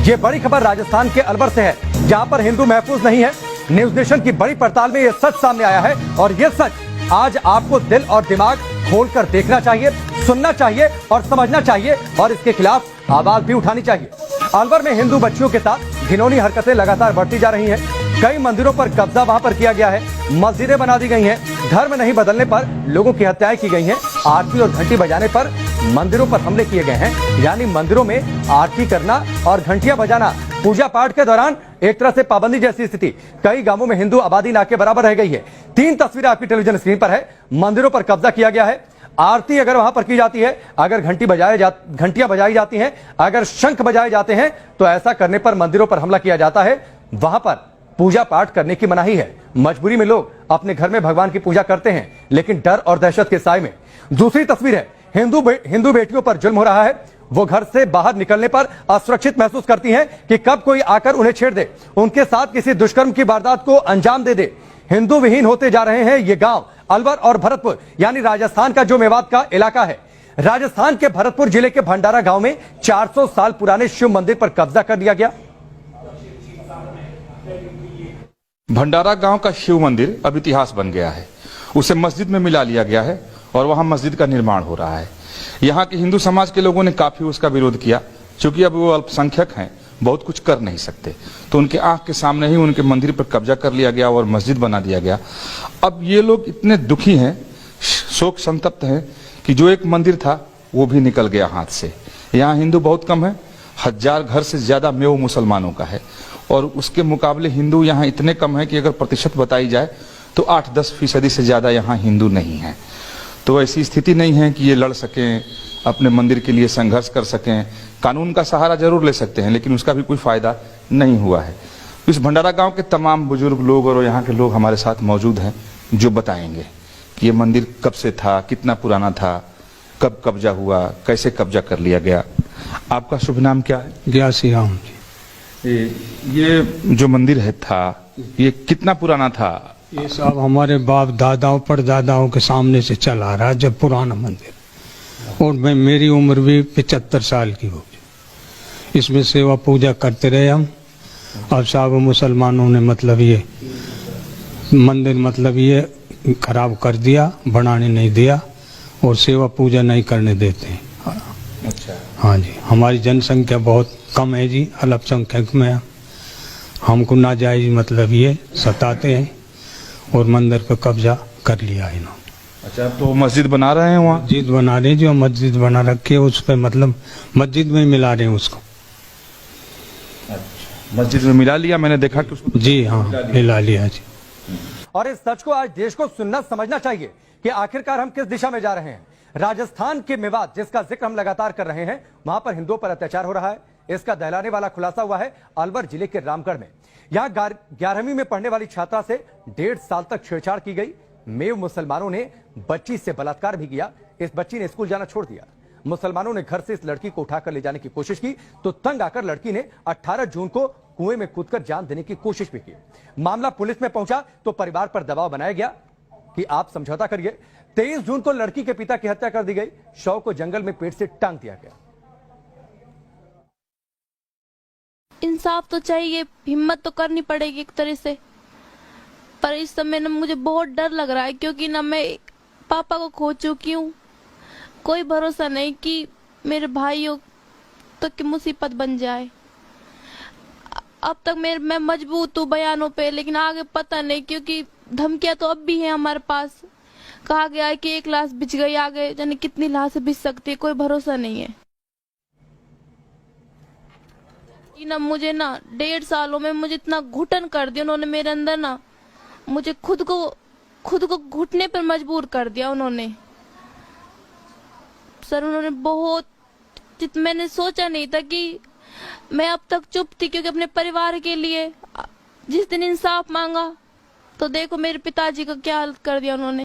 ये बड़ी खबर राजस्थान के अलवर से है, जहां पर हिंदू महफूज नहीं है। न्यूज नेशन की बड़ी पड़ताल में ये सच सामने आया है और ये सच आज आपको दिल और दिमाग खोलकर देखना चाहिए, सुनना चाहिए और समझना चाहिए और इसके खिलाफ आवाज भी उठानी चाहिए। अलवर में हिंदू बच्चियों के साथ घिनौनी हरकतें लगातार बढ़ती जा रही हैं। कई मंदिरों पर कब्जा वहां पर किया गया है, मस्जिदें बना दी गई हैं, धर्म नहीं बदलने पर लोगों की हत्याएं की गई हैं, आरती और घंटी बजाने पर मंदिरों पर हमले किए गए हैं। यानी मंदिरों में आरती करना और घंटियां बजाना पूजा पाठ के दौरान एक तरह से पाबंदी जैसी स्थिति कई गांवों में हिंदू आबादी ना के बराबर रह गई है। 3 तस्वीरें आपकी टेलीविजन स्क्रीन पर है। मंदिरों पर कब्जा किया गया है, आरती अगर वहां पर की जाती है, अगर घंटियां बजाई जाती हैं, अगर शंख बजाए जाते हैं, तो ऐसा करने पर मंदिरों पर हमला किया जाता है। वहां पर पूजा पाठ करने की मनाही है। मजबूरी में लोग अपने घर में भगवान की पूजा करते हैं, लेकिन डर और दहशत के साए में। दूसरी तस्वीर है, हिंदू बेटियों पर जुल्म हो रहा है। वो घर से बाहर निकलने पर असुरक्षित महसूस करती हैं कि कब कोई आकर उन्हें छेड़ दे, उनके साथ किसी दुष्कर्म की वारदात को अंजाम दे दे। हिंदू विहीन होते जा रहे हैं ये गांव अलवर और भरतपुर, यानी राजस्थान का जो मेवात का इलाका है। राजस्थान के भरतपुर जिले के भंडारा गांव में 400 साल पुराने शिव मंदिर पर कब्जा कर लिया गया। भंडारा गांव का शिव मंदिर अब इतिहास बन गया है। उसे मस्जिद में मिला लिया गया है और वहां मस्जिद का निर्माण हो रहा है। यहाँ के हिंदू समाज के लोगों ने काफी उसका विरोध किया, क्योंकि अब वो अल्पसंख्यक हैं, बहुत कुछ कर नहीं सकते, तो उनके आंख के सामने ही उनके मंदिर पर कब्जा कर लिया गया और मस्जिद बना दिया गया। अब ये लोग इतने दुखी हैं, शोक संतप्त हैं कि जो एक मंदिर था वो भी निकल गया हाथ से। यहाँ हिंदू बहुत कम है, 1000 घर से ज्यादा मेव मुसलमानों का है और उसके मुकाबले हिंदू यहाँ इतने कम है कि अगर प्रतिशत बताई जाए तो 8-10% से ज्यादा यहाँ हिंदू नहीं है। तो ऐसी स्थिति नहीं है कि ये लड़ सकें, अपने मंदिर के लिए संघर्ष कर सकें। कानून का सहारा जरूर ले सकते हैं, लेकिन उसका भी कोई फायदा नहीं हुआ है। इस भंडारा गांव के तमाम बुजुर्ग लोग और यहाँ के लोग हमारे साथ मौजूद हैं, जो बताएंगे कि ये मंदिर कब से था, कितना पुराना था, कब कब्जा हुआ, कैसे कब्जा कर लिया गया। आपका शुभ नाम क्या है? ग्यासी राम जी। ये जो मंदिर है था, ये कितना पुराना था? ये सब हमारे बाप दादाओं परदादाओं के सामने से चला रहा है, जब पुराना मंदिर। और मेरी उम्र भी 75 साल की होगी। इसमें सेवा पूजा करते रहे हम। अब साहब मुसलमानों ने मतलब ये मंदिर ये खराब कर दिया, बनाने नहीं दिया और सेवा पूजा नहीं करने देते। अच्छा। हाँ जी, हमारी जनसंख्या बहुत कम है जी, अल्पसंख्यक में हमको नाजायज ये सताते हैं और मंदिर पर कब्जा कर लिया इन्होंने। अच्छा, तो मस्जिद बना रहे हैं वहाँ? मस्जिद बना रहे हैं, जो मस्जिद बना रखी है उस पर मस्जिद में मिला रहे हैं उसको। अच्छा, मस्जिद में मिला लिया, मैंने देखा कि उसको। जी हाँ, मिला लिया जी। और इस सच को आज देश को सुनना समझना चाहिए कि आखिरकार हम किस दिशा में जा रहे हैं। राजस्थान के मेवात, जिसका जिक्र हम लगातार कर रहे हैं, वहां पर हिंदुओं पर अत्याचार हो रहा है। इसका दहलाने वाला खुलासा हुआ है अलवर जिले के रामगढ़ में। यहाँ 11वीं में पढ़ने वाली छात्रा से 1.5 साल तक छेड़छाड़ की गई। मेव मुसलमानों ने बच्ची से बलात्कार भी किया। इस बच्ची ने स्कूल जाना छोड़ दिया। मुसलमानों ने घर से इस लड़की को उठाकर ले जाने की कोशिश की, तो तंग आकर लड़की ने 18 जून को कुएं में कूदकर जान देने की कोशिश भी की। मामला पुलिस में पहुंचा तो परिवार पर दबाव बनाया गया कि आप समझौता करिए। 23 जून को लड़की के पिता की हत्या कर दी गई। शव को जंगल में पेड़ से टांग दिया गया। इंसाफ तो चाहिए, हिम्मत तो करनी पड़ेगी एक तरह से, पर इस समय ना मुझे बहुत डर लग रहा है, क्योंकि ना मैं पापा को खो चुकी हूँ। कोई भरोसा नहीं कि मेरे भाइयों तक की मुसीबत बन जाए। अब तक मैं मजबूत हूँ बयानों पे, लेकिन आगे पता नहीं, क्योंकि धमकियां तो अब भी है हमारे पास। कहा गया है कि 1 लाश बिछ गई, आगे जाने कितनी लाश बिछ सकती है, कोई भरोसा नहीं है। मुझे 1.5 सालों में मुझे इतना घुटन कर दिया उन्होंने मेरे अंदर, मुझे खुद को घुटने पर मजबूर कर दिया उन्होंने। सर, उन्होंने बहुत, मैंने सोचा नहीं था कि मैं अब तक चुप थी, क्योंकि अपने परिवार के लिए जिस दिन इंसाफ मांगा तो देखो मेरे पिताजी को क्या हालत कर दिया उन्होंने।